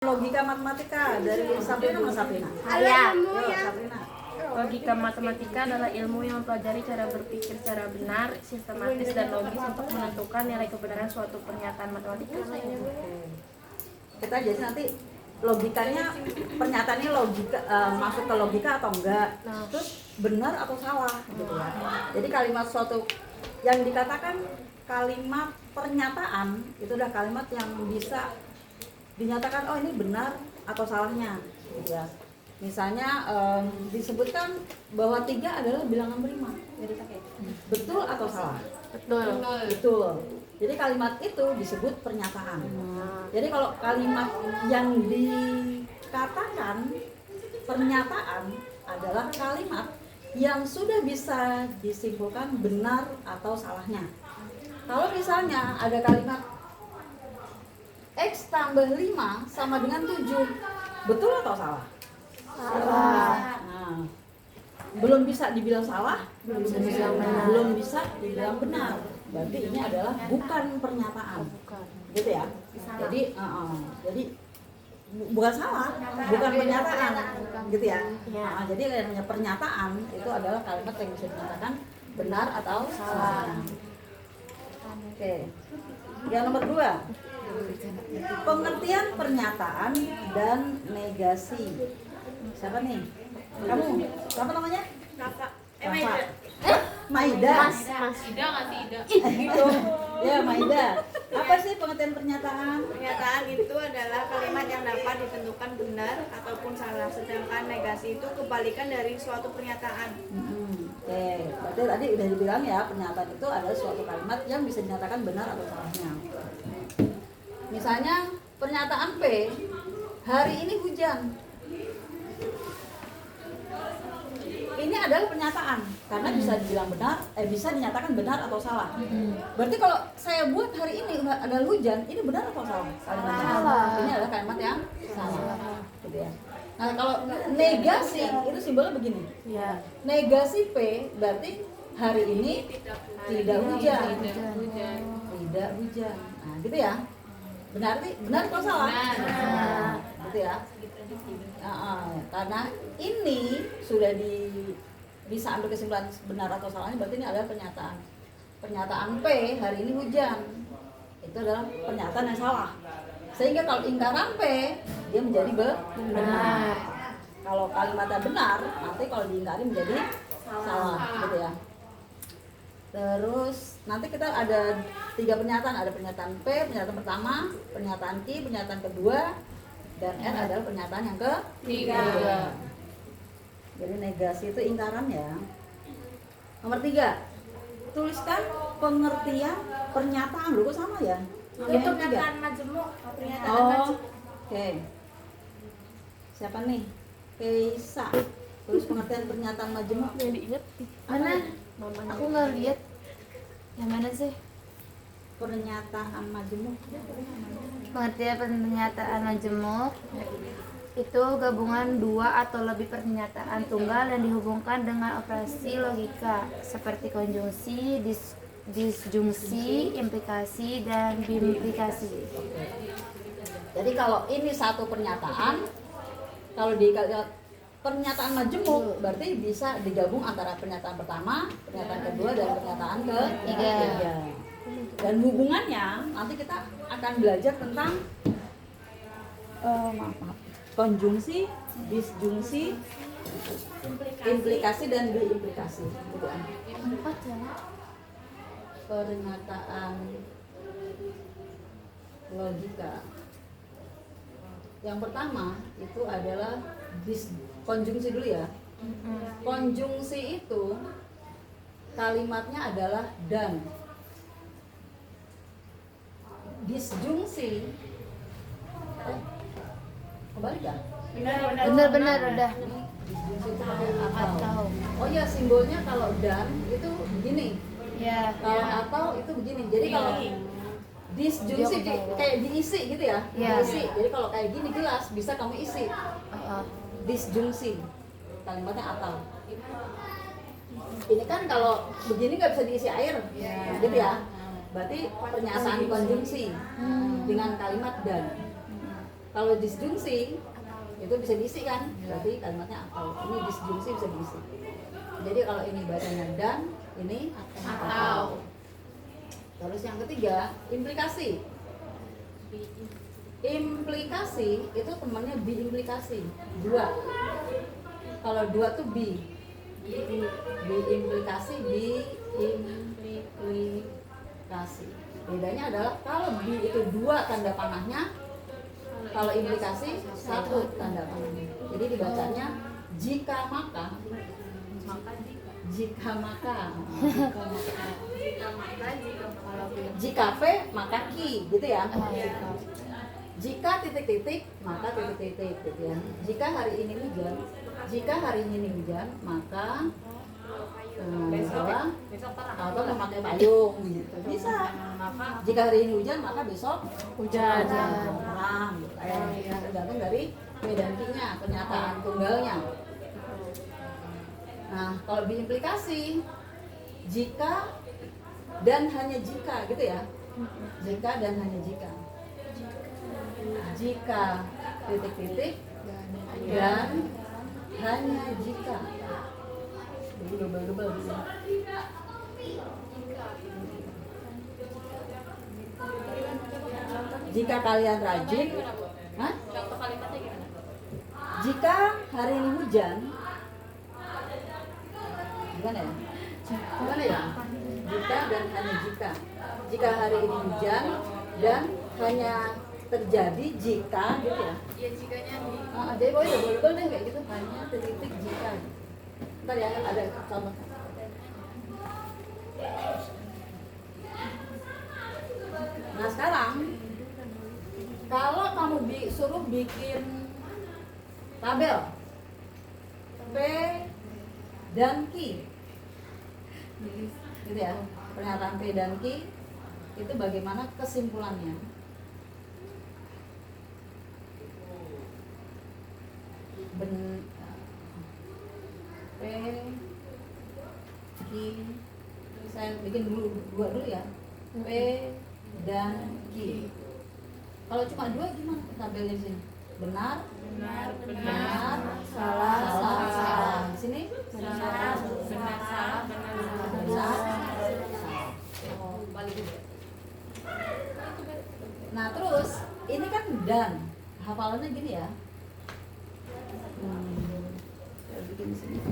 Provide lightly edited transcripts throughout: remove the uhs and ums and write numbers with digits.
Logika matematika dari Sabrina sama Sabrina. Saya. Sabrina. Logika matematika adalah ilmu yang mempelajari cara berpikir secara benar, sistematis, dan logis untuk menentukan nilai kebenaran suatu pernyataan matematika. Kita jadi nanti logikanya, pernyataannya logika masuk ke logika atau enggak, terus benar atau salah gitu ya. Jadi kalimat suatu yang dikatakan kalimat pernyataan itu udah kalimat yang bisa dinyatakan oh ini benar atau salahnya gitu ya. Misalnya disebutkan bahwa 3 adalah bilangan prima. Betul atau salah? Betul. Jadi kalimat itu disebut pernyataan. Jadi kalau kalimat yang dikatakan pernyataan adalah kalimat yang sudah bisa disimpulkan benar atau salahnya. Kalau misalnya ada kalimat X tambah 5 sama dengan 7, betul atau salah? Salah. Nah, belum bisa dibilang salah, belum bisa dibilang benar. Berarti ini adalah bukan pernyataan, gitu ya. Jadi bukan salah, bukan pernyataan, gitu ya. Jadi yang namanya pernyataan itu adalah kalimat yang bisa dinyatakan benar atau salah. Oke. Yang nomor 2, pengertian pernyataan dan negasi. Siapa nih? Kamu? Siapa namanya? Kakak. Maida. Mas. Ida nggak sih Ida? Gitu. Ya, Maida. Apa sih pengertian pernyataan? Pernyataan itu adalah kalimat yang dapat ditentukan benar ataupun salah, sedangkan negasi itu kebalikan dari suatu pernyataan. Oke, berarti tadi udah dibilang ya, pernyataan itu adalah suatu kalimat yang bisa dinyatakan benar atau salahnya. Misalnya pernyataan P, hari ini hujan. Ini adalah pernyataan karena bisa dibilang benar, bisa dinyatakan benar atau salah. Berarti kalau saya buat hari ini ada hujan, ini benar atau salah? Salah. Ini adalah kalimat yang salah. Gitu ya. Nah, kalau negasi itu simbolnya begini. Ya. Negasi P berarti hari ini tidak hujan. Tidak hujan. Nah, gitu ya. Benar atau salah? Benar. Gitu ya. Karena ini sudah bisa ambil kesimpulan benar atau salahnya, berarti ini adalah pernyataan. Pernyataan P hari ini hujan itu adalah pernyataan yang salah. Sehingga kalau ingkaran P dia menjadi benar. Kalau kalimatnya benar, nanti kalau diingkari menjadi salah, gitu ya. Terus nanti kita ada 3 pernyataan, ada pernyataan P, pernyataan pertama, pernyataan Q, pernyataan kedua, dan R adalah pernyataan yang ketiga. Jadi negasi itu ingkaran ya. Nomor 3, tuliskan pengertian pernyataan. Kok sama ya? Itu pernyataan majemuk, pernyataan majemuk. Oke. Siapa nih? Keisa. Tulis pengertian pernyataan majemuk. Yang diinget Mana? mamanya. Aku nggak lihat. Yang mana sih? Pernyataan majemuk. Pengertian pernyataan majemuk itu gabungan 2 atau lebih pernyataan tunggal yang dihubungkan dengan operasi logika seperti konjungsi, disjungsi, implikasi, dan bimplikasi. Jadi kalau ini satu pernyataan, kalau dikalikan pernyataan majemuk berarti bisa digabung antara pernyataan pertama, pernyataan kedua, dan pernyataan ketiga. Dan hubungannya nanti kita akan belajar tentang konjungsi, disjungsi, implikasi, dan biimplikasi. Pernyataan logika. Yang pertama itu adalah konjungsi dulu ya. Konjungsi itu kalimatnya adalah dan. Disjungsi kembali kan? Benar-benar udah. Disjungsi itu pakai Atau. Oh ya, simbolnya kalau dan itu begini. Ya. Kalau atau itu begini. Jadi kalau disjungsi kayak diisi gitu ya. Iya. Diisi. Jadi kalau kayak gini jelas bisa kamu isi. Disjungsi kalimatnya atau. Ini kan kalau begini nggak bisa diisi air, gitu ya. Berarti pernyataan konjungsi dengan kalimat dan. Kalau disjungsi itu bisa diisi kan, berarti kalimatnya atau. Ini disjungsi bisa diisi. Jadi kalau ini bacanya dan, ini atau. Terus yang ketiga, implikasi. Implikasi itu temannya biimplikasi, dua. Kalau dua tuh biimplikasi, biimplikasi. Bedanya adalah kalau bi itu dua tanda panahnya, kalau implikasi satu tanda panahnya. Jadi dibacanya jika maka, jika maka, jika v maka ki, gitu ya. Jika titik-titik maka titik-titik, gitu ya. Jika hari ini hujan, jika hari ini hujan maka atau memakai payung, gitu. Bisa. Jika hari ini hujan maka besok hujan. Terang, gitu. Tergantung dari medan ki-nya, pernyataan tunggalnya. Nah, kalau biimplikasi, jika dan hanya jika, gitu ya. Jika dan hanya jika. Jika titik-titik dan hanya jika. Jadi double-double gitu. Jika kalian rajin, Contoh kalimatnya gimana? jika hari ini hujan, gimana ya? Gimana ya? Jika dan hanya jika. Jika hari ini hujan dan hanya terjadi jika, gitu ya. Iya, jikanya di Jadi pokoknya double-double deh kayak gitu, hanya titik jika. Ntar ya ada contoh. Nah sekarang kalau kamu suruh bikin tabel P dan Q, gitu ya, pernyataan P dan Q itu bagaimana kesimpulannya? P Q, saya bikin dua dulu ya, P dan Q. Kalau cuma dua gimana tabelnya di sini? Benar, salah, salah. Di sini? Benar, salah. Balik juga. Nah terus ini kan dan hafalannya gini ya. Saya bikin di sini.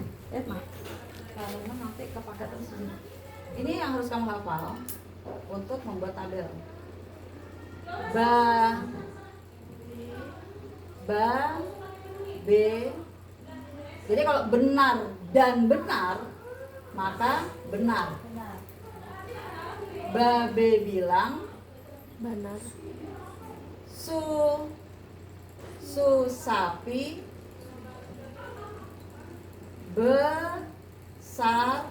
Kalau nanti kepakai terus ini. Ini yang harus kamu hafal untuk membuat tabel. B. Jadi kalau benar dan benar, maka benar. Babe bilang Benar. Su sapi besar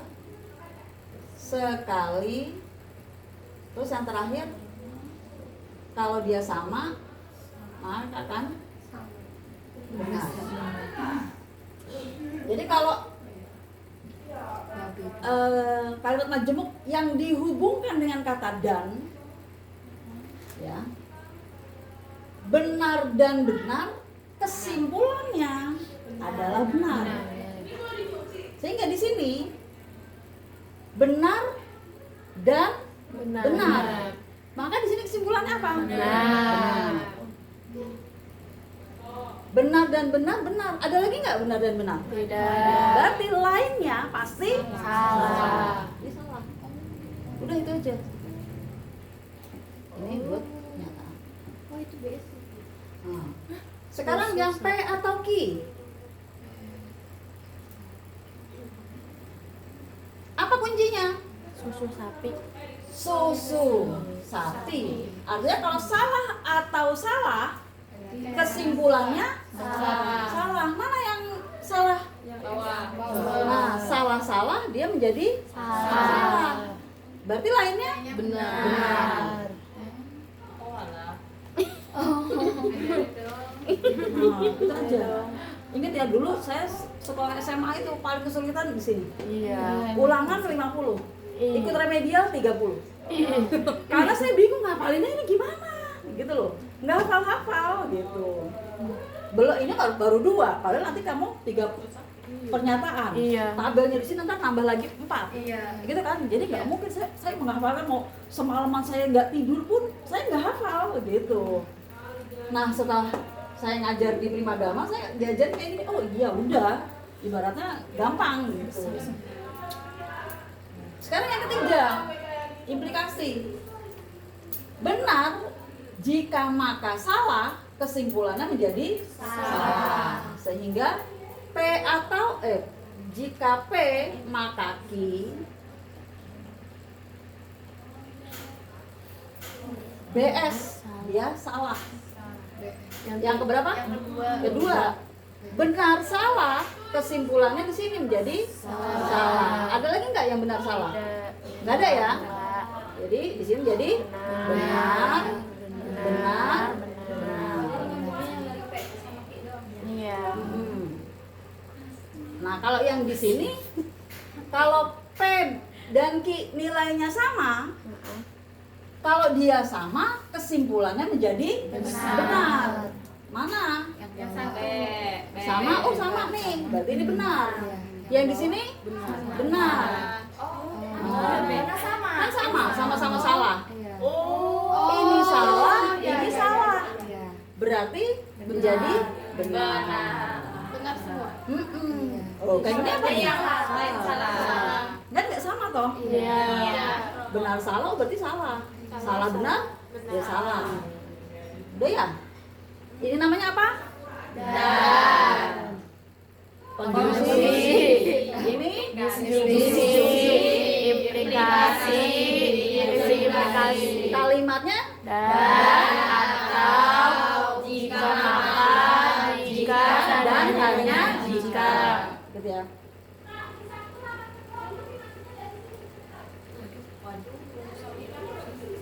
sekali. Terus yang terakhir, kalau dia sama maka kan benar. Jadi kalau kalimat majemuk yang dihubungkan dengan kata dan, ya, benar dan benar, kesimpulannya adalah benar. Sehingga di sini benar dan benar. Maka di sini kesimpulannya apa? Benar. Benar dan benar, benar. Ada lagi nggak benar dan benar? Tidak. Berarti lainnya pasti Salah. Ini salah. Udah itu aja. Ini buat pernyataan. Oh, itu basic. Nah, sekarang yang P atau Q? Apa kuncinya? Susu sapi. Susu sapi. Artinya kalau salah atau salah, kesimpulannya salah. Mana yang salah? Nah, salah dia menjadi salah. Berarti lainnya benar. Nah, itu aja. Ingat ya, dulu saya sekolah SMA itu paling kesulitan di sini. Iya. Ulangan 50. Ikut remedial 30. Karena saya bingung ngapalinnya ini gimana, gitu loh. nggak hafal gitu. Belum, ini baru 2, padahal nanti kamu 3 pernyataan. Iya. Tabelnya di sini ntar tambah lagi 4. Iya. Gitu kan, jadi nggak mungkin saya menghafalkan, mau semalaman saya nggak tidur pun saya nggak hafal gitu. Nah setelah saya ngajar di Primagama, saya diajar kayak gini, oh iya udah, ibaratnya gampang gitu. Sekarang yang ketiga, implikasi. Benar jika maka salah, kesimpulannya menjadi salah. Sehingga P atau jika P maka Q, BS dia salah. Yang keberapa? Kedua. Benar salah, kesimpulannya di sini menjadi salah. Ada lagi nggak yang benar salah? Nggak ada ya. Jadi di sini jadi benar, benar, benar. Iya. Nah kalau yang di sini, kalau P dan Q nilainya sama, kalau dia sama, kesimpulannya menjadi benar. Mana? Yang sama. Sama, oh sama nih, berarti ini benar. Yang di sini benar. Karena sama. Kan sama-sama salah. Ini salah, ini salah. Berarti menjadi benar. Benar semua. Oh, kayak gini apa nih? Salah. Kan nggak sama toh? Iya. Benar salah, oh berarti salah. Salah benar, ya salah. Udah ya? Ini namanya apa? Dan. Konjungsi. Ini Implikasi. kalimatnya Dan atau jika maka jika dan hanya jika. gitu ya.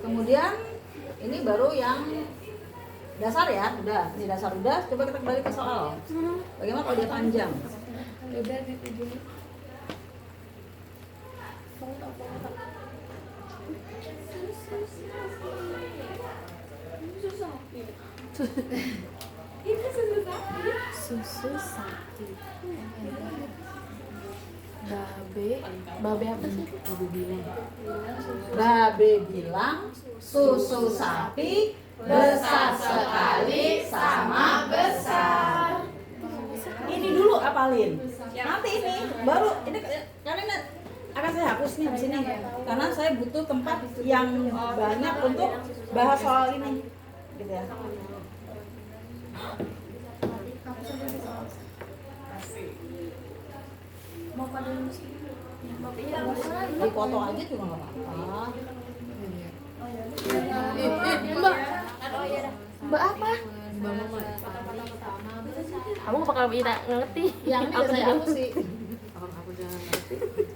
Kemudian ini baru yang dasar ya, udah. Ini dasar udah. Coba kita kembali ke soal. Bagaimana kalau dia panjang? Susu sapi. Babe apa sih? Babe bilang susu sapi besar sekali sama besar. Ini dulu apalin. Nanti ini baru ini kalian akan saya hapus nih di sini karena saya butuh tempat yang banyak untuk bahas soal ini. Gitu ya. Mau pada musik. Di foto aja juga nggak apa-apa. Mbak apa? Kamu gak bakal bisa ngerti. Yang ini udah saya hapus sih.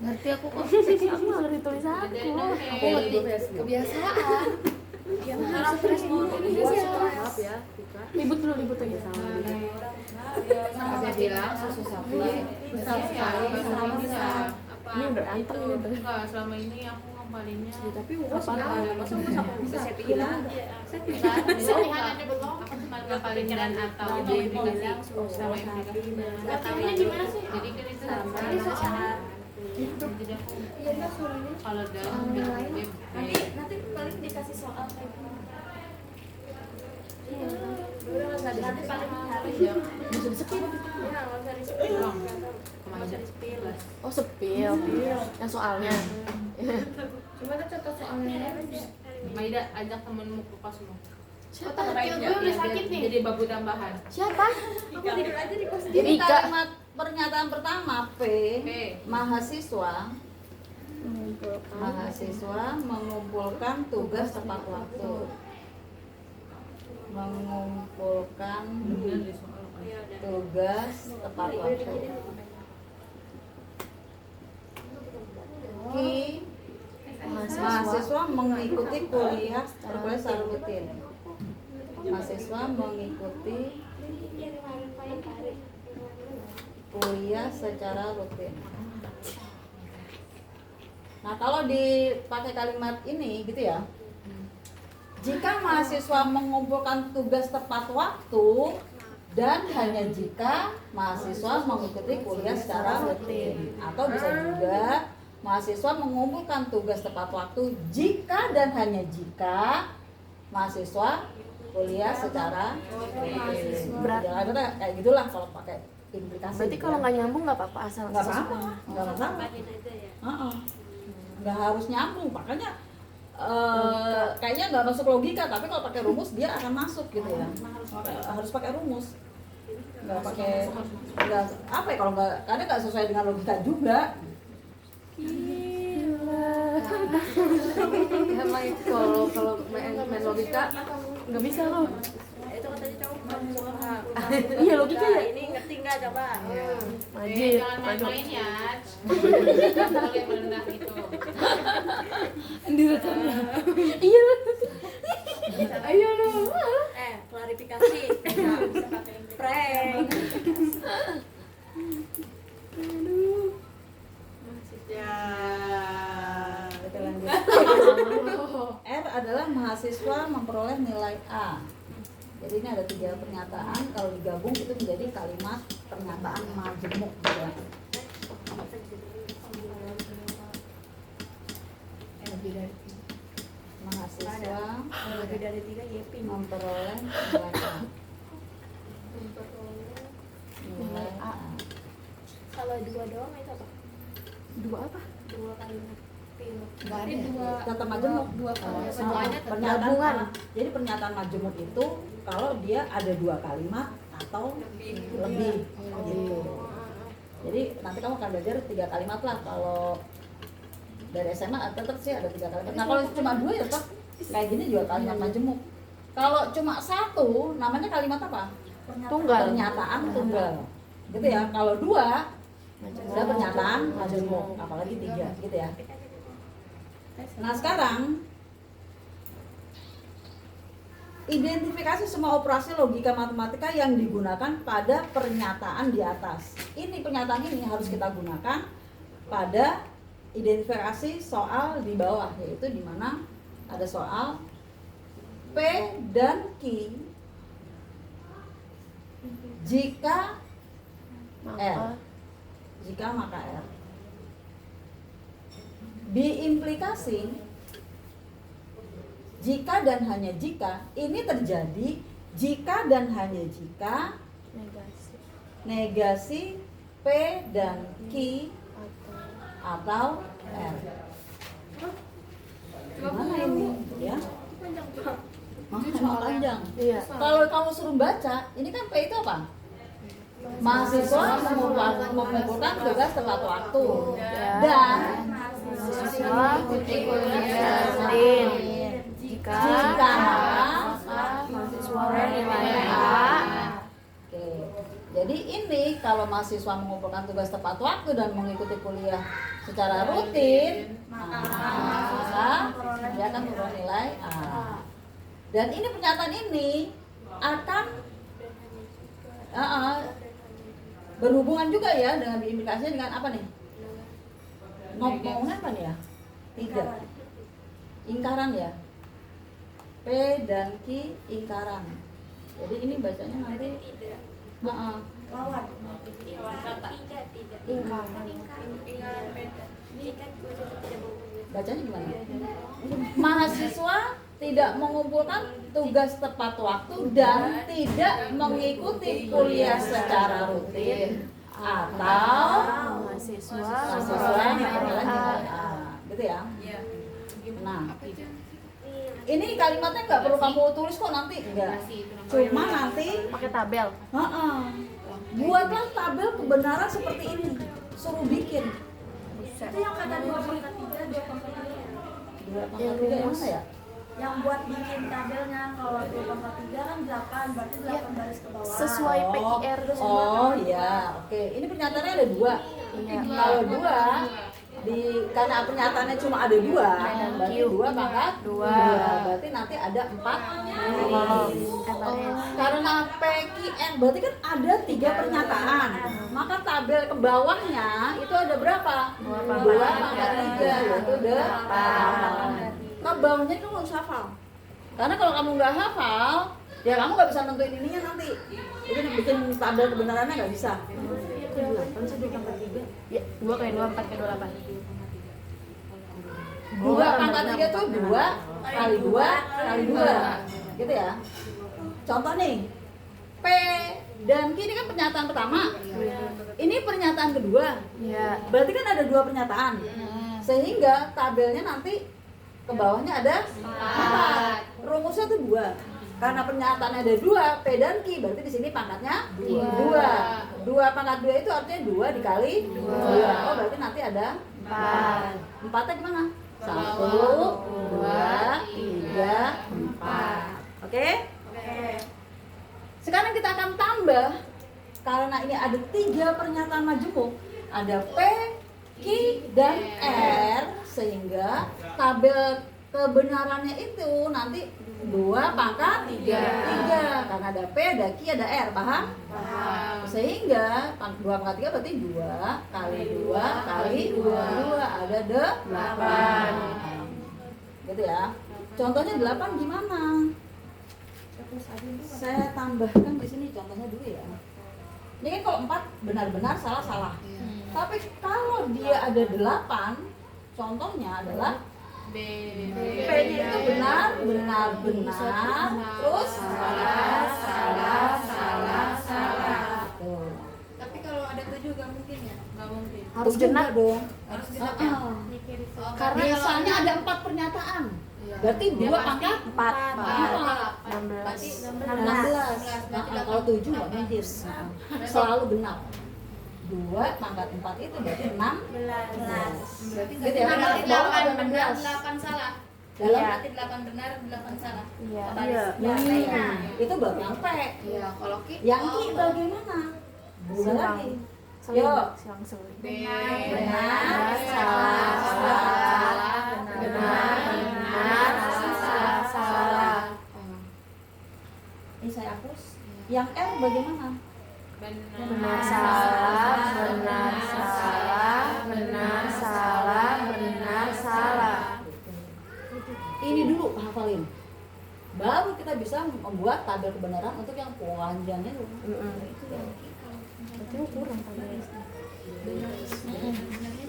Ngerti aku kok. Aku gak ngerti tulisanku. Aku ngerti Kebiasaan. Harus stres dulu. Maaf ya, Tika. Libut aja. Saya bilang susu sapi besar sekali sama besar. Ini udah anteng ini tuh. Enggak, selama ini aku ngapalinnya Tapi Saya pikir pilihan aja belum. Aku cuma ngapalin dan atau implikasi sama implikasi. Latihannya gimana sih? Jadi kan itu jadi aku kalau dalam Nanti paling dikasih soal kayak gini. Nanti paling harus ya. bisa disepil. Iya, nggak usah di-spill. Nggak usah di-spill. Oh sepil. Yang soalnya. Cuma itu contoh soalnya. Maida ajak temenmu ke kosmo. Siapa? Gue udah sakit nih. Jadi babu tambahan. Siapa? Aku tidur aja di kos. Jadi Ika. kalimat pernyataan pertama P, P. mahasiswa mengumpulkan tugas tepat waktu. Mengumpulkan tugas tepat waktu. Ki, mahasiswa mengikuti kuliah secara rutin. Mahasiswa mengikuti kuliah secara rutin. Nah kalau dipakai kalimat ini gitu ya, Jika mahasiswa mengumpulkan tugas tepat waktu dan hanya jika mahasiswa mengikuti kuliah secara rutin. Atau bisa juga mahasiswa mengumpulkan tugas tepat waktu jika dan hanya jika mahasiswa kuliah secara rutin. Jangan kayak gitulah kalau pakai implikasi. Berarti kalau nggak nyambung nggak apa-apa asal nggak apa-apa, nggak apa-apa. Tambahin aja ya. Nggak harus nyambung, makanya kayaknya nggak masuk logika, tapi kalau pakai rumus dia akan masuk gitu ya. Harus pakai rumus, nggak pakai nggak apa ya, kalau nggak, karena nggak sesuai dengan logika juga. Emang kalau main logika nggak bisa loh. Itu katanya coba. Iya, logika ya. Ini ngerti nggak coba? Wajib. Jangan main-main ya. Kalau yang rendah itu. Iya. Ayo dong. Klarifikasi. Prank. Ya, kita lanjut. R adalah mahasiswa memperoleh nilai A. Jadi ini ada 3 pernyataan, kalau digabung itu menjadi kalimat pernyataan majemuk gitu ya. Mahasiswa Lebih dari 3 YP. memperoleh nilai A. Nilai A. Kalau 2 doang itu apa? Dua apa? 2 kalimat pilot. Berarti dua Kata majemuk. semuanya Pernyataan gabungan. Jadi pernyataan majemuk itu kalau dia ada 2 kalimat atau lebih gitu. Jadi nanti kamu akan belajar 3 kalimat lah. Kalau dari SMA tetap sih ada 3 kalimat. Nah kalau cuma 2 ya tetap kayak gini juga kalimat majemuk. Kalau cuma 1 namanya kalimat apa? Tunggal. Pernyataan tunggal. Gitu ya. Kalau 2 sudah pernyataan majemuk, apalagi 3 gitu ya. Nah sekarang identifikasi semua operasi logika matematika yang digunakan pada pernyataan di atas. Ini pernyataan ini harus kita gunakan pada identifikasi soal di bawah, yaitu di mana ada soal P dan Q jika R. Jika maka R. Diimplikasi jika dan hanya jika ini terjadi jika dan hanya jika Negasi. negasi P dan Q atau R. Gimana ini? Ya. Panjang. Iya. Kalau kamu suruh baca, ini kan P itu apa? Mahasiswa mengumpulkan tugas tepat waktu dan Mahasiswa ikuti kuliah rutin. Jika mahasiswa nilai A. Oke. Jadi ini kalau mahasiswa mengumpulkan tugas tepat waktu dan mengikuti kuliah secara rutin, maka dia akan memperoleh nilai A. Dan ini pernyataan ini akan berhubungan juga ya dengan implikasinya dengan apa nih? Ngomongnya apa nih ya? 3 ingkaran ya. P dan Q ingkaran. Jadi ini bacanya nanti Lawan. bacanya gimana? Mahasiswa tidak mengumpulkan tugas tepat waktu dan tidak mengikuti kuliah secara rutin atau Mahasiswa memperoleh nilai A. Gitu ya. Nah, ini kalimatnya nggak perlu kamu tulis kok nanti, enggak. Cuma nanti pakai tabel. buatlah tabel kebenaran seperti ini, suruh bikin. Itu yang kata 2/3, 2/3. 2/3 yang mana ya? Yang buat bikin tabelnya kalau 2/3 kan 8, berarti 8 baris ke bawah. Sesuai PIR. Oh iya, oke. Ini pernyataannya ada 2. Kalau 2 karena pernyataannya cuma ada 2, berarti 2 pangkat 2. Berarti nanti ada 4 karena PQR berarti kan ada 3 pernyataan. Maka tabel ke bawahnya itu ada berapa? 2 pangkat 3, yaitu 8. Ke bawahnya itu harus hafal. Karena kalau kamu nggak hafal, ya kamu nggak bisa nentuin ininya nanti. Jadi bikin tabel kebenarannya nggak bisa. Ya, 2 kali 2, 4 kali 2, 8. 2 pangkat 3 tuh 2 kali 2 kali 2. Gitu ya. Contoh nih, P dan Q ini kan pernyataan pertama. Ini pernyataan kedua. Iya. Berarti kan ada 2 pernyataan. Sehingga tabelnya nanti ke bawahnya ada 4. Rumusnya tuh 2. Karena pernyataannya ada 2, P dan Q, berarti di sini pangkatnya 2. 2 pangkat 2 itu artinya 2 dikali 2. Oh, berarti nanti ada 4. 4-nya gimana? 1, 2, 3, 4. Oke? Sekarang kita akan tambah, karena ini ada 3 pernyataan majemuk, ada P, Q, dan R, sehingga tabel kebenarannya itu nanti 2 pangkat 3, karena ada P, ada Q, ada R, paham? Sehingga 2 pangkat 3 berarti 2 kali 2 kali 2 ada 8. Gitu ya. Contohnya 8 gimana? Saya tambahkan di sini contohnya dulu ya. Ini kan kalau 4 benar-benar salah-salah. Tapi kalau dia ada 8, contohnya adalah P-nya itu benar, terus salah. Tuh. Tapi kalau ada 7 gak mungkin ya? Nggak mungkin. Harus genap dong. Harus genap ya? Karena misalnya ada 4 pernyataan. Berarti 2 pangkat 4. 16. Kalau 7 nggak mungkin. Selalu genap. 2 pangkat 4 itu berarti 16. Berarti Gitu ya. berarti Bawah ada 8 benar, 16. 8 salah. Dalam Berarti 8 benar, 8 salah. Iya. itu baru yang P. Iya, kalau Ki Yang Q bagaimana? Berubah lagi. Seling, Yuk. seling. Benar, salah. Ini saya hapus. Yang R bagaimana? Benar, salah, benar, salah, benar, salah, benar, salah. Ini dulu hafalin. Baru kita bisa membuat tabel kebenaran untuk yang panjangnya dulu. Berarti kurang tabelnya.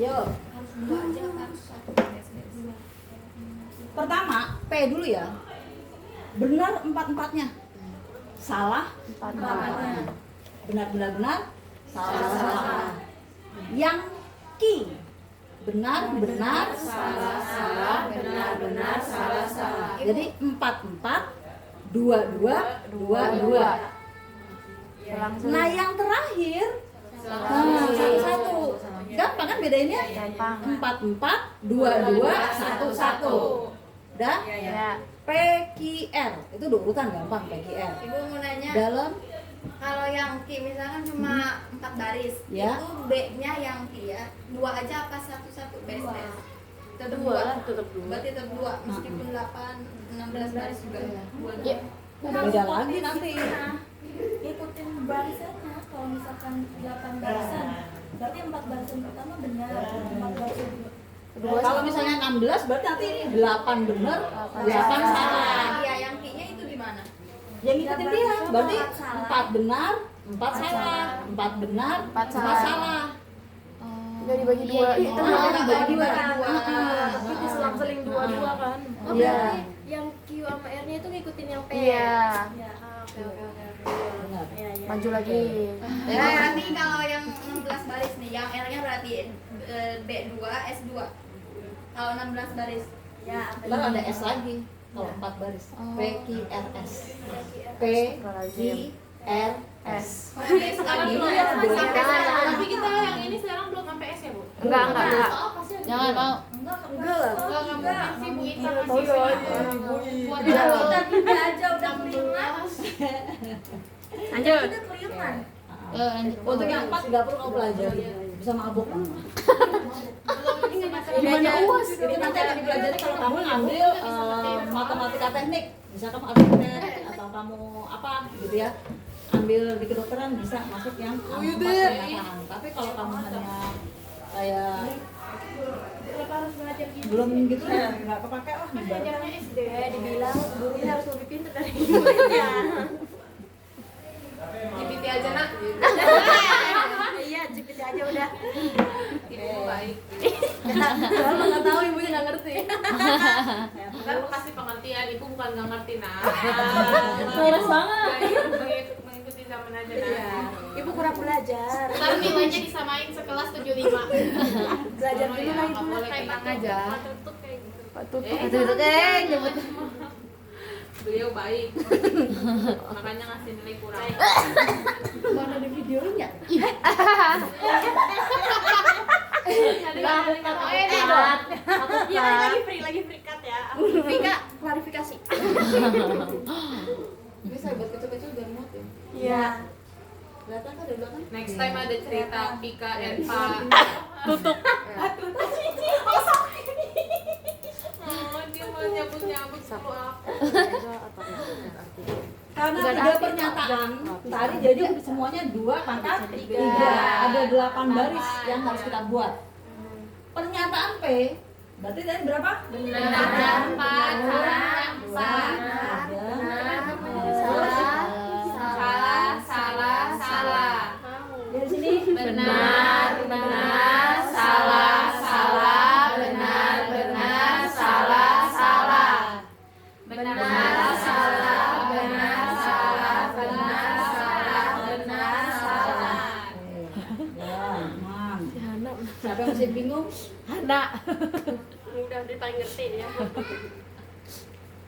Yuk. Pertama, P dulu ya. Benar 4-4-nya. Salah 4-4-nya. Benar, salah. Yang Q. Benar, salah. Jadi 4-4, 2-2, 2-2. Nah, yang terakhir satu-satu. Gampang kan bedainnya? Gampang. 4-4, 2-2, 1-1. Udah? Ya. PQR. Itu udah urutan gampang PQR. Ibu mau nanya, Dalam kalau yang Ki misalkan cuma 4 baris, Ya. itu B-nya yang Ki ya, 2 aja apa 1-1 BSS? Tetap 2. Tetap 2. Berarti tetap 2 meskipun 16 baris juga ya. Iya. beda lagi nanti. Ikutin barisannya. Kalau misalkan 8 barisan, berarti 4 barisan pertama benar, 4 barisan kedua. Kalau misalnya 16 berarti nanti ini 8 benar, 8 salah. Iya, yang Ki-nya itu di mana? Yang ngikutin dia berarti 4 benar, 4 salah, 4 benar, 4 salah. Udah dibagi 2 gitu. Dibagi 2. Tapi diselang-seling 2-2 kan. Oh, Iya. berarti yang Q sama R-nya itu ngikutin yang P. Iya. Ya, oke. Benar. Maju lagi. Ya, nanti kalau yang 16 baris nih, yang R-nya berarti B2, S2. Kalau 16 baris. Ya, Ntar ada S lagi kalau 4 baris. PQRS. P Q R S. Sekarang Ini belum ya, sampai beda. Tapi kita yang ini sekarang belum sampai S ya, Bu? Enggak. Jangan mau. enggak lah. Enggak mungkin sih Bu Ita Oh, masih iya. buat Kita tiga aja udah keliuran. Lanjut. Udah keliuran. Untuk yang 4 nggak perlu kamu pelajari, bisa mabuk. Gimana UAS? Ini nanti akan dipelajari kalau kamu ngambil matematika teknik, bisa kamu arsitek atau kamu apa gitu ya, ambil di kedokteran bisa masuk yang 4 pernyataan. Tapi kalau kamu hanya kayak Kenapa harus belajar gitu? Belum gitu ya, nggak kepake lah. Ajarnya SD. Dibilang gurunya harus lebih pintar dari muridnya. GPT aja nak. Iya, GPT aja udah. Ibu baik. Kalau nggak tahu ibunya nggak ngerti. Kan kasih pengertian, ibu bukan nggak ngerti nak. Keras banget. Mengikuti zaman aja Iya. nak. Ibu kurang belajar. Ntar nilainya disamain sekelas 75. Belajar dulu lah ibu. Kayak Bang aja. Tutup kayak gitu. Nyebut. Beliau baik. Makanya ngasih nilai kurang. Mana ada videonya? Iya, lagi free cut ya. Vika, klarifikasi. Bisa buat kecil-kecil biar muat ya. Iya. Kelihatan kan dari belakang? Next time ada cerita Pika Erpa. Tutup. Oh, dia mau nyabut-nyabut dulu aku. Karena tiga pernyataan tadi jadi semuanya 2 pangkat 3. Ada 8 baris yang harus kita buat. Pernyataan P berarti tadi berapa? Benar, 4, salah, 4. Salah. Dari sini Benar, salah, benar, salah. Benar, salah. ya, aman. Siapa yang masih bingung? Udah dia paling ngerti ya.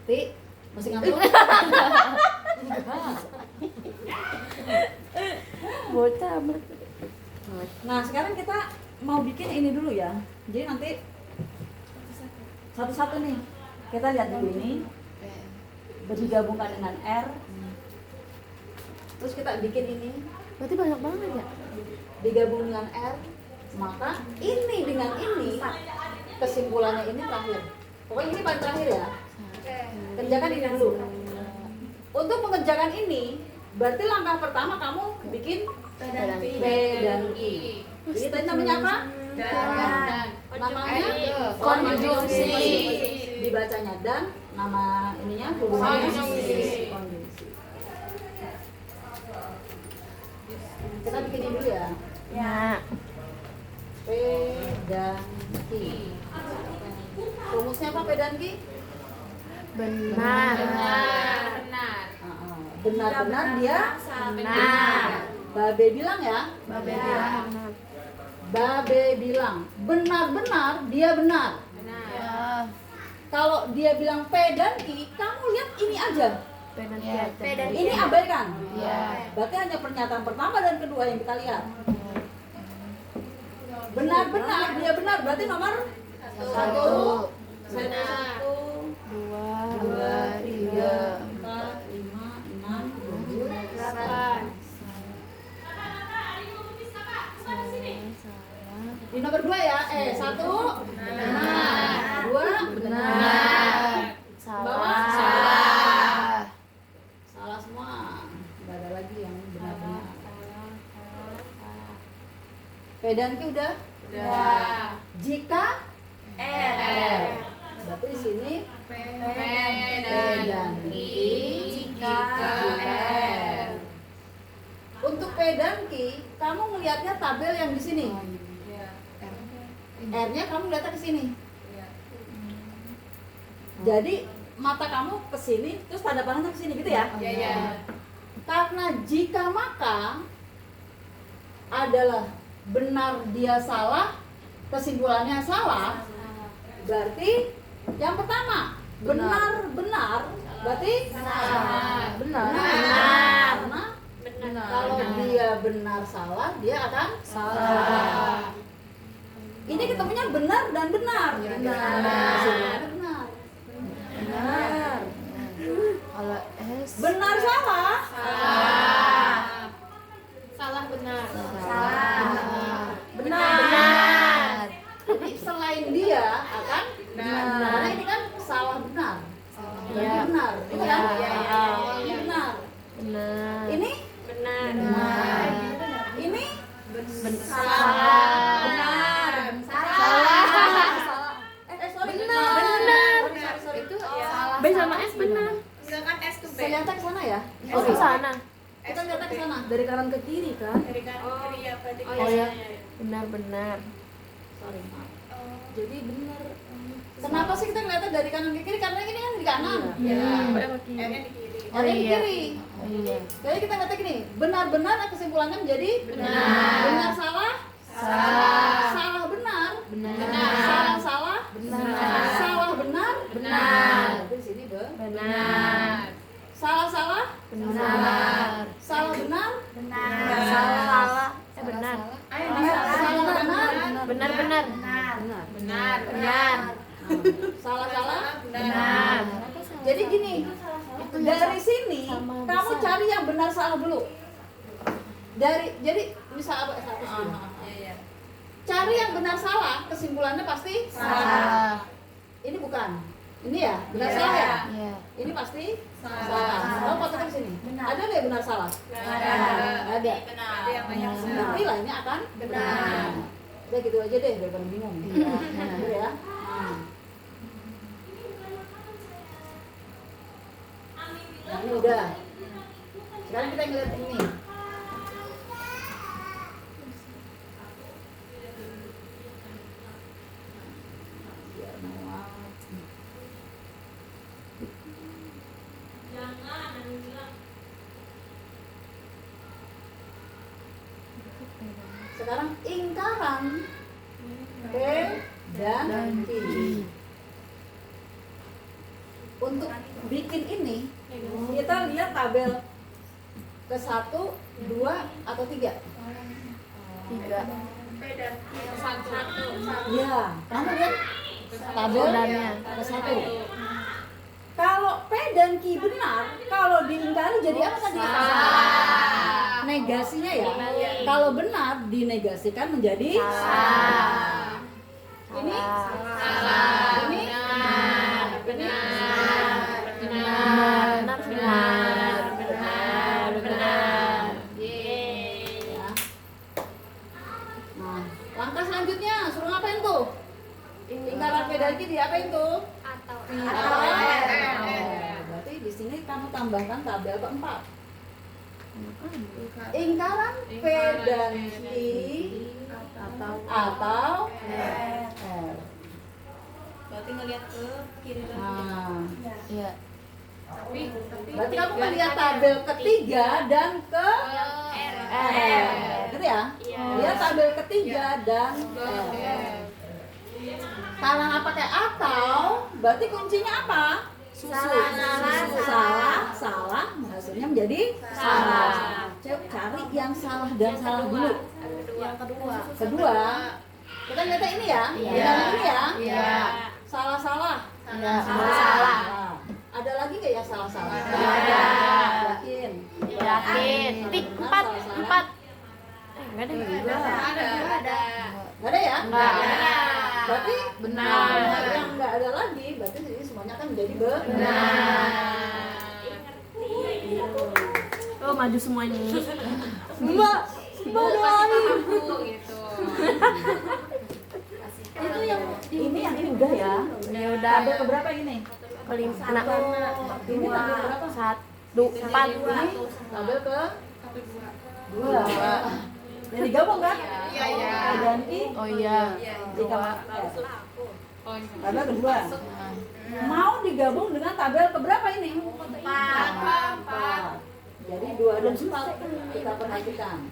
Ti, masih ngantuk? Bocah. Nah, sekarang kita mau bikin ini dulu ya. Jadi nanti satu-satu nih. Kita lihat dulu ini. Digabungkan dengan R. Terus kita bikin ini. Berarti banyak banget ya? Digabung dengan R. Maka ini dengan ini kesimpulannya ini terakhir. Pokoknya ini paling terakhir ya. Kerjakan ini dulu. Untuk mengerjakan ini, berarti langkah pertama kamu bikin P dan I. Jadi tadi namanya apa? Dan. Namanya Konjungsi. Dibacanya dan nama ininya hubungannya Konjungsi. konjungsi. Kita bikin ini dulu ya. Ya. P dan Q. Rumusnya apa P dan Q? Benar. Benar-benar dia Benar. Babe bilang ya. Benar. Babe bilang benar-benar dia benar. Ya. Kalau dia bilang P dan I, kamu lihat ini aja. Benar. Ini abaikan. Ya. Berarti hanya pernyataan pertama dan kedua yang kita lihat. Benar-benar dia benar. Berarti nomor 1. Benar. 1, 2, 3, 4, 5, 6, 7, 8. Di nomor 2 ya. 1 benar. 2 Benar. Bawah Salah. salah semua. Enggak ada lagi yang benar-benar. P dan Q udah? Udah. Jika R. berarti di sini P dan I. Jika R. untuk P dan Q, kamu melihatnya tabel yang di sini. R-nya kamu lihatnya ke sini. Jadi mata kamu ke sini, terus tanda panahnya ke sini gitu ya? Iya. Karena jika maka adalah benar dia salah, kesimpulannya salah, berarti yang pertama benar-benar berarti Benar. Karena kalau dia benar salah, dia akan salah. Ini ketemunya benar dan benar. Kesimpulannya benar. Benar. Kalau S. Benar salah. Salah benar. Benar. Jadi selain dia akan Benar. Karena ini kan salah benar. Iya. Benar. Ini kan Iya. benar. Benar. Ini Benar. ini Salah. benar. Salah. Salah. kanan kiri ya berarti. Oh ya, benar-benar. Sorry, maaf. Jadi benar. Kenapa sih kita ngeliatnya dari kanan ke kiri? Karena ini kan di kanan. Iya. R-nya di kiri. Ada di iya. kiri. Iya. Jadi kita ngeliatnya gini, benar-benar kesimpulannya menjadi Benar. benar salah, salah benar, salah salah, salah benar, Berarti di sini Benar. salah salah, Benar. salah benar, Salah. Benar. salah benar, Benar-benar. Benar. salah salah. Benar. Jadi gini, dari sini kamu cari yang benar salah dulu. Jadi misal apa status dulu. Cari yang benar salah, kesimpulannya pasti salah. Ini bukan. Ini ya, benar salah ya? Iya. Ini pasti salah. Kamu fotokan di sini. Ada nggak benar salah? Ada. Ada yang banyak Berarti lainnya akan benar. Udah gitu aja deh, daripada bingung. Gitu ya. Nah, ini udah. Sekarang kita ngeliat ini. Biar muat. Sekarang ingkaran P dan Q. Untuk bikin ini kita lihat tabel ke 1, 2 atau 3. 3. Iya, kamu lihat tabel Tabelnya. ke 1. Kalau P dan Q benar, kalau diingkari jadi apa tadi? Negasinya ya. Kalau benar dinegasikan menjadi Salah. ini Salah. ini Benar. Benar. Benar. Benar. Benar. Benar. Ya. Nah, langkah selanjutnya suruh ngapain tuh? Lingkaran P dan Q diapain tuh? Atau. Berarti di sini kamu tambahkan tabel keempat. Ingkaran P dan Q atau R. Berarti ngelihat ke kiri dan Nah, Iya. berarti kamu melihat tabel ketiga dan ke R. Gitu ya? Lihat tabel ketiga dan R. Kalau nggak pakai atau, berarti kuncinya apa? Salah, hasilnya menjadi salah. Cari yang salah dan salah dulu. yang Kedua, kita lihat ini ya, yang ini ya. Iya. Salah. Iya. Salah. Nah, ada lagi nggak yang salah? Ada. Yakin? Yakin. Tik 4. 4. Enggak ada. ada. Nggak ada ya? Nggak ada. Berarti Benar. Yang nggak ada lagi, berarti ini semuanya kan menjadi Oh, maju semua ini. Mbak doain. gitu. Itu yang ini udah ya. Ya udah. Tabel keberapa ini? Kelima. Ini tabel berapa? 1, 4. Ini tabel ke 2. Yang digabung kan? Iya. Dan I Oh iya. jika tabel kedua. Mau digabung dengan tabel keberapa ini? 4. Jadi 2 dan 4 kita perhatikan.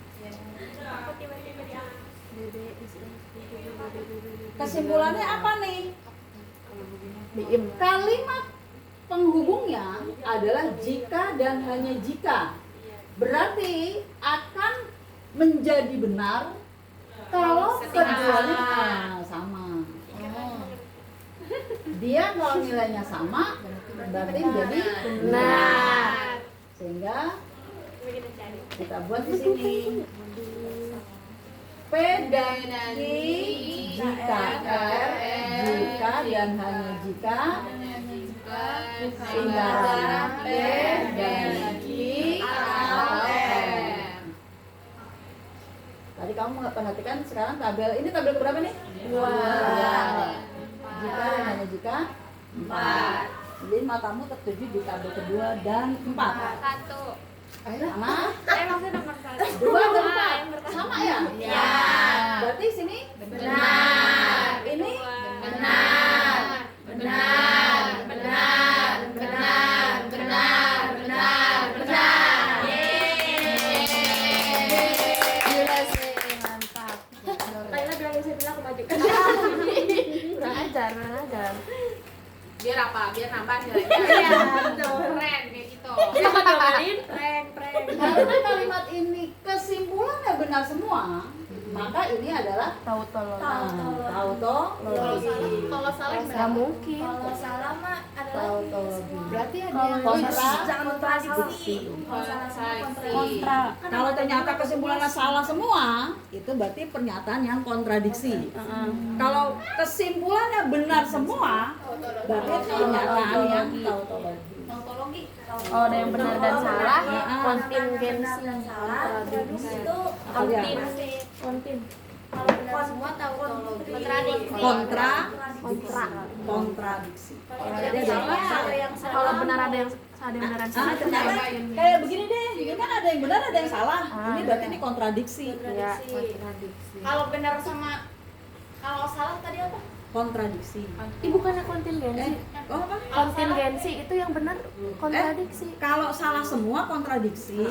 Kesimpulannya apa nih? Kalimat penghubungnya adalah jika dan hanya jika. Berarti akan menjadi benar kalau keduanya sama. Dia kalau nilainya sama berarti menjadi benar. Sehingga kita buat di sini P dan Q jika R jika dan hanya jika ingkaran P dan Q atau R. Tadi kamu perhatikan sekarang tabel ini tabel berapa nih? 2. Jika dan hanya jika 4. Jadi matamu tertuju di tabel kedua dan 4. Sama. Maksudnya nomor 1. 2 dan 4 sama ya? Ya. Berarti sini Benar. ini Benar. Benar. Benar. Benar. Benar. Benar. Benar. Gila sih, mantap. Laila bilangin saya bilang aku maju. Kurang ajar. Biar apa? Biar nambah nilainya. Keren kayak gitu. karena kalimat ini kesimpulannya benar semua, maka ini adalah Tautologi. tautologi. Kalau salah Nggak mungkin. Kalau salah mah adalah Tautologi. berarti ada kalau yang kontra. jangan kontradiksi. Kalau salah semua kontradiksi. Kontra. Kalau ternyata kesimpulannya salah semua, itu berarti pernyataan yang kontradiksi. Kalau kesimpulannya benar semua, berarti pernyataan yang tautologi. Tautologi. Oh, ada yang benar dan salah. Kontingensi. Salah. Itu Kontin. kalau benar semua tautologi. Kontradiksi. Jadi Jadi ada kalau yang Kalau benar ada yang benar dan salah. ternyata kayak begini deh, ini kan ada yang benar ada yang salah. Ini berarti ini kontradiksi. Ya. kalau benar sama kalau salah tadi apa? Kontradiksi. Ih, bukannya kontingensi. Oh apa? Kontingensi itu yang benar kontradiksi. Kalau salah semua kontradiksi.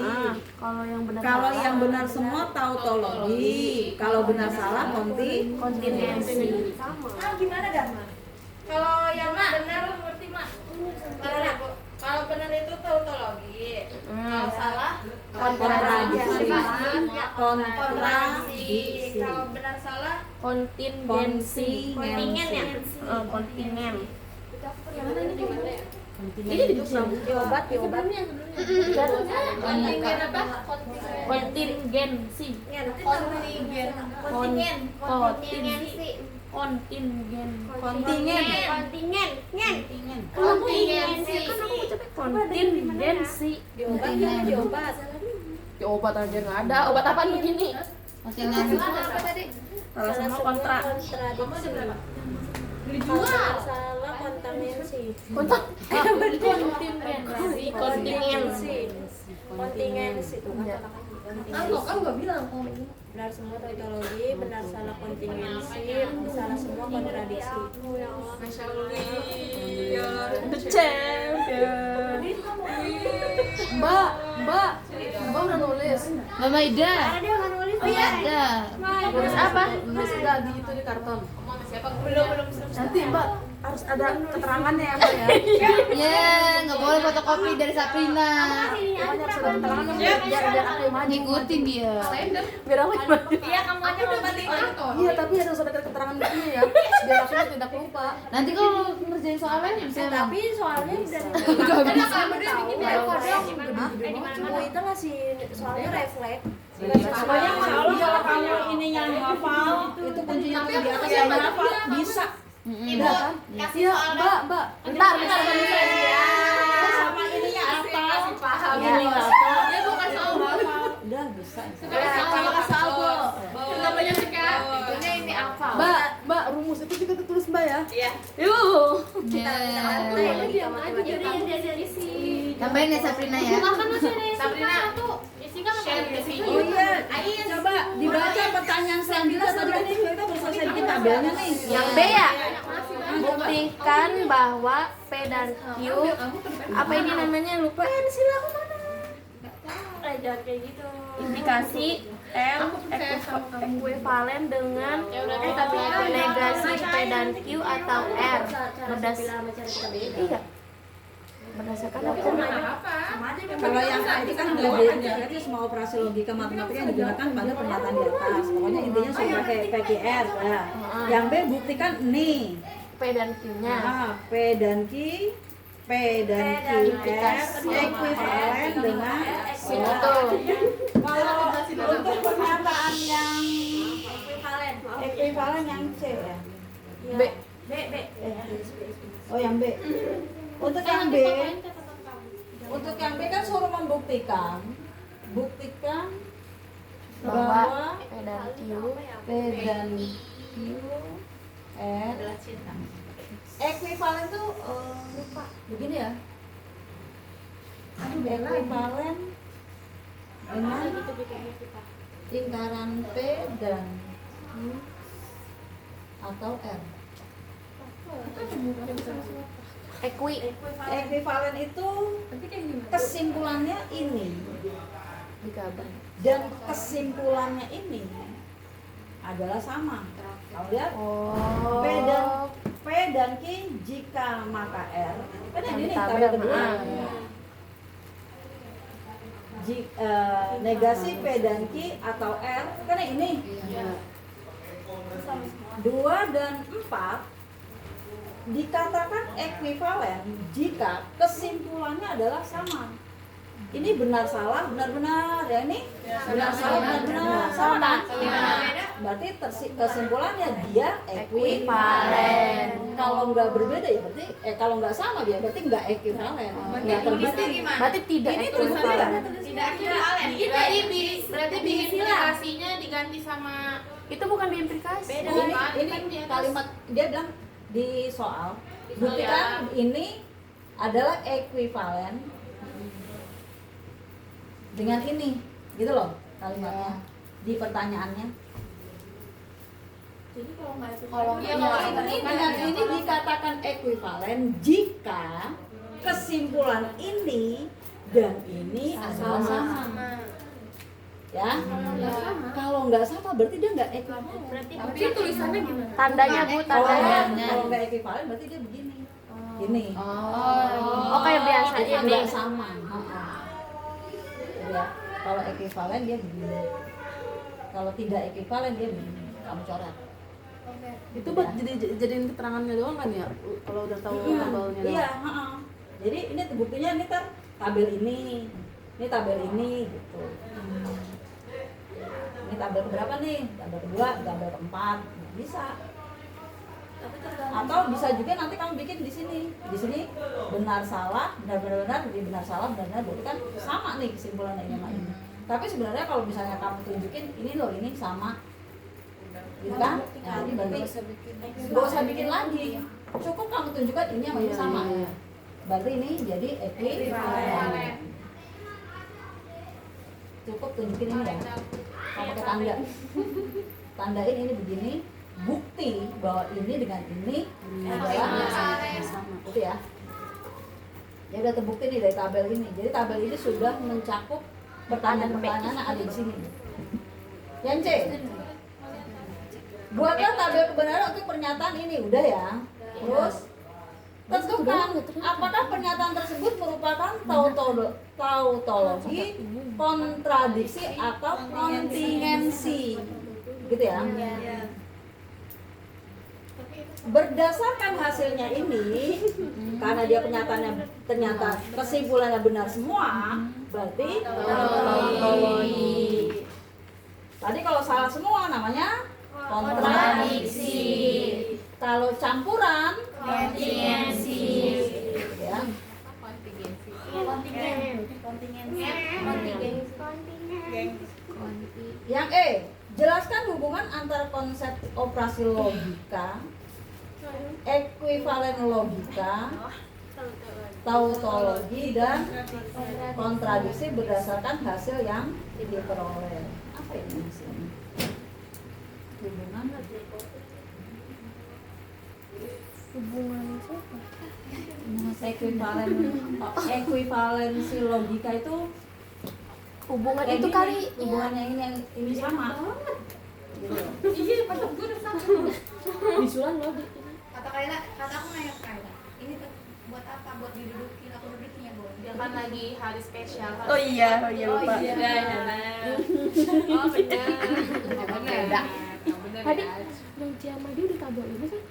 Kalau yang benar Kalau salah, yang benar semua tautologi. Kalau benar salah kontingensi. Gimana dah? Kalau yang benar ngerti mak? Benar ya, Bu? Kalau benar itu tautologi. Kalau salah kontradiksi. kontradiksi. Kontradiksi. Kalau benar salah Kontingensi. Kontingen ya? Kontingen. Ini di obat. kontingen apa? Kontingensi. Kontingen. Kontingensi. Kontingen. Kontingen. Kontingensi. Kontingensi. Di obat. Ya, obat aja nggak ada. Obat apaan begini? Apa tadi? Salah semua kontra. Salah kontingensi. Kontingensi. Kontingensi itu Ya. benar semua tautologi, benar salah kontingensi, salah semua kontradiksi. Masya Allah. The champion. Mbak udah nulis. Mbak Maida. Dia nggak nulis Ada. Nulis apa? Nulis udah gitu di karton. Siapa? Belum. Nanti Mbak harus ada keterangannya ya Mbak ya. Ya, nggak boleh fotokopi dari Sabrina. Pokoknya harus ada keterangannya biar aku yang maju. Ngikutin dia. Biar aku yang maju. Iya, kamu aja dapat 5. Iya, tapi harus ada keterangan begini ya. Biar aku tidak lupa. Nanti kalau ngerjain soalnya bisa Tapi soalnya udah Bu itu ngasih soalnya refleks. Pokoknya kalau kamu ininya hafal, itu kuncinya tuh di atas yang hafal bisa. Ibu, kasih soalnya. Mbak. Bentar. Sama ininya hafal. Paham. Ini hafal. Dia bukan soal. Udah bisa. Kalau kasih soal, Bu. Namanya Sika. Ini apa? Mbak, rumus itu juga tulis Mbak ya. Iya. Yuk. Diam aja jadi yang diajarin sih. Tambahin ya Sabrina ya. Sabrina. Share di video. Oh iya, coba dibaca pertanyaan selanjutnya tadi kan kita belum selesai bikin tabelnya nih. Yang B ya. Buktikan bahwa P dan Q apa ini namanya lupa sila aku mana Jangan kayak gitu. indikasi L ekuivalen dengan negasi P dan Q atau R berdasarkan Kalau yang tadi kan berarti semua operasi logika matematika yang digunakan pada pernyataan di atas. Pokoknya intinya sudah kayak PQR ya. Yang B buktikan nih. P dan Q nya P dan Q R ekuivalen dengan itu kalau untuk pernyataan yang ekuivalen yang C ya. B Oh yang B. Untuk yang B kan suruh membuktikan bahwa P dan Q P dan Q R ekuivalen tuh lupa begini ya. Ekuivalen dengan lingkaran P dan atau R. Ekuivalen itu kesimpulannya ini dan kesimpulannya ini adalah sama. Kamu lihat? P dan Q jika maka R. Kan ini tabel kedua. Negasi P dan Q atau R kan ini. 2 dan 4 dikatakan ekuivalen jika kesimpulannya adalah sama. Ini benar salah benar-benar ya, ini benar salah benar-benar sama kan? Berarti kesimpulannya dia ekuivalen. Kalau nggak berbeda ya berarti kalau nggak sama dia berarti nggak ekuivalen. Nggak terbukti. Berarti tidak Ini ekuivalen. Tidak ekuivalen. Berarti implikasinya diganti sama Itu bukan diimplikasi. Ini kalimat dia bilang di soal buktikan ini adalah ekuivalen dengan ini, gitu loh kalimatnya di pertanyaannya. Jadi kalau nggak itu Ini dengan ini dikatakan ekuivalen jika kesimpulan ini dan ini adalah sama. Ya, kalau nggak sama berarti dia nggak ekuivalen. Tapi tulisannya gimana? Tandanya Bu, tandanya. Kalau nggak ekuivalen berarti dia begini, gini. Oh, kayak biasa Itu ini. nggak sama. Ya, kalau ekuivalen dia begini. Kalau tidak ekuivalen dia begini. Kamu coret. Itu buat jadiin keterangannya doang kan ya? Kalau udah tahu tabelnya doang. Iya, jadi ini buktinya ini kan tabel ini tabel ini gitu. Ini tabel berapa nih? Tabel kedua, tabel keempat, bisa. Atau bisa juga nanti kamu bikin di sini. Di sini benar salah, benar, di benar salah, benar, berarti kan sama nih kesimpulannya ini sama ini. Tapi sebenarnya kalau misalnya kamu tunjukin ini loh, ini sama. Gitu kan? Nah, ini berarti nggak usah bikin lagi. Cukup kamu tunjukkan ini sama ini sama. Berarti ini jadi ekuivalen. Cukup tunjukin ini ya. Kamu pakai tanda. Tandain ini begini. Bukti bahwa ini dengan ini adalah sama. Itu ya. Ya udah terbukti nih dari tabel ini. Jadi tabel ini sudah mencakup pertanyaan-pertanyaan yang ada di sini. Yang C. Buatlah tabel kebenaran untuk pernyataan ini, udah ya. Terus tentukan apakah pernyataan tersebut merupakan tautologi, kontradiksi atau kontingensi. Gitu ya. Berdasarkan hasilnya ini, karena dia pernyataannya ternyata kesimpulannya benar semua, berarti tautologi. Tadi kalau salah semua namanya kontradiksi. Kalau campuran kontingensi. Ya. Yang E, jelaskan hubungan antara konsep operasi logika, ekuivalen logika, tautologi dan kontradiksi berdasarkan hasil yang diperoleh. Apa ini hasilnya? Hubungan siapa? Ekuivalensi logika itu Hubungan kayak itu gini, kali hubungannya ini yang ini sama. Gitu. Iya, padahal gue udah sama. bisulan logik. Kata aku nanya ke Kayla, ini buat apa? Buat didudukin, aku dudukin ya, Bu. Dia kan lagi hari spesial. Oh iya lupa. Oh benar. Tadi yang Ciama dia udah tabel ini kan?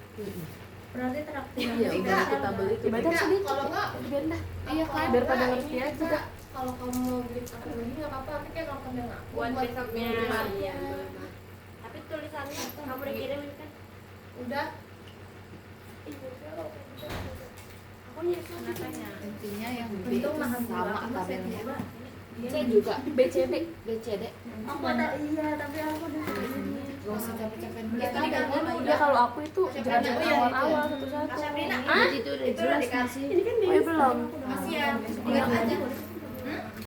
berarti traktir. Iya, udah ikut tabel itu. Baca sini. Kalau enggak, Biar dah. iya kan. Biar pada ngerti aja. Enggak, kalau kamu mau beli aku ini nggak apa-apa, tapi kayak kalau kamu nggak Buat besoknya. Iya. Tapi tulisannya kamu udah kirim kan? Udah. Aku nyusun katanya. Intinya yang B Untung itu makan sama dulu. tabelnya. Iya. C juga. BCD. BCD. Aku ada iya, tapi aku udah Gak usah capek-capek. Itu di kamu Ya kalau aku itu jelasin awal-awal satu-satu. Sabrina, Hah? Itu udah jelas nggak sih? Oh ya belum. masih ya. Ingat aja.